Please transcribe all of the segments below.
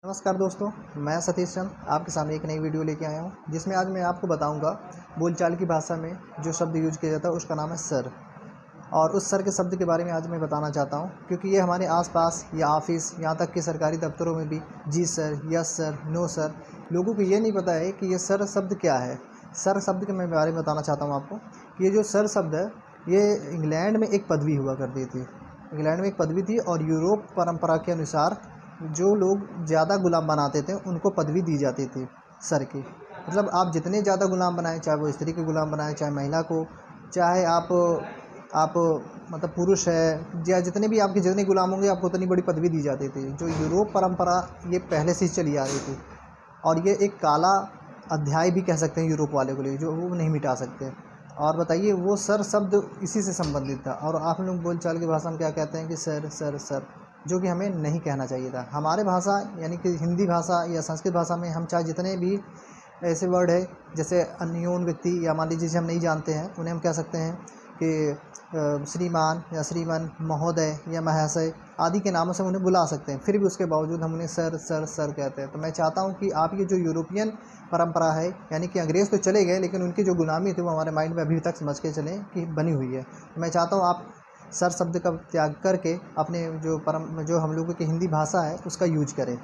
नमस्कार दोस्तों, मैं सतीश चंद आपके सामने एक नई वीडियो लेके आया हूँ जिसमें आज मैं आपको बताऊँगा बोलचाल की भाषा में जो शब्द यूज किया जाता है उसका नाम है सर। और उस सर के शब्द के बारे में आज मैं बताना चाहता हूँ क्योंकि ये हमारे आसपास या ऑफिस यहाँ तक कि सरकारी दफ्तरों में भी जी sir, yes sir, no sir, लोगों को ये नहीं पता है कि ये सर शब्द क्या है। सर शब्द के मैं बारे में बताना चाहता हूँ आपको कि ये जो सर शब्द है ये इंग्लैंड में एक पदवी हुआ करती थी। इंग्लैंड में एक पदवी थी और यूरोप परंपरा के अनुसार जो लोग ज़्यादा गुलाम बनाते थे उनको पदवी दी जाती थी सर की। मतलब आप जितने ज़्यादा गुलाम बनाएं, चाहे वो स्त्री के गुलाम बनाएं, चाहे महिला को, चाहे आप मतलब पुरुष है या जितने भी आपके जितने गुलाम होंगे आपको उतनी बड़ी पदवी दी जाती थी। जो यूरोप परंपरा ये पहले से ही चली आ रही थी और ये एक काला अध्याय भी कह सकते हैं यूरोप वाले के लिए, जो वो नहीं मिटा सकते। और बताइए वो सर शब्द इसी से संबंधित था। और आप लोग बोलचाल की भाषा में क्या कहते हैं कि सर सर सर, जो कि हमें नहीं कहना चाहिए था। हमारे भाषा यानी कि हिंदी भाषा या संस्कृत भाषा में हम चाहे जितने भी ऐसे वर्ड है जैसे अननोन व्यक्ति या मान लीजिए जिसे हम नहीं जानते हैं उन्हें हम कह सकते हैं कि श्रीमान या श्रीमन, महोदय या महाशय आदि के नामों से उन्हें बुला सकते हैं, फिर भी उसके बावजूद हम उन्हें सर सर सर कहते हैं। तो मैं चाहता हूं कि आप ये जो यूरोपियन परंपरा है यानी कि अंग्रेज़ तो चले गए लेकिन उनकी जो गुलामी थी वो हमारे माइंड में अभी तक समझ के चलें कि बनी हुई है। तो मैं चाहता हूँ आप सर शब्द का त्याग करके अपने जो हम लोगों की हिंदी भाषा है उसका यूज करें,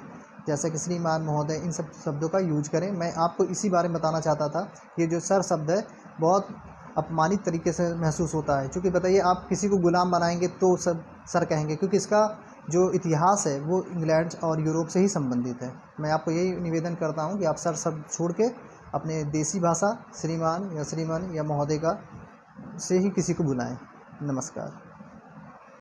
जैसे कि श्रीमान, महोदय, इन सब शब्दों का यूज करें। मैं आपको इसी बारे में बताना चाहता था। ये जो सर शब्द है बहुत अपमानित तरीके से महसूस होता है, क्योंकि बताइए आप किसी को गुलाम बनाएंगे तो सब सर कहेंगे, क्योंकि इसका जो इतिहास है वो इंग्लैंड और यूरोप से ही संबंधित है। मैं आपको यही निवेदन करता हूँ कि आप सर शब्द छोड़ के अपने देसी भाषा श्रीमान या श्रीमन या महोदय का से ही किसी को बुलाएं। नमस्कार।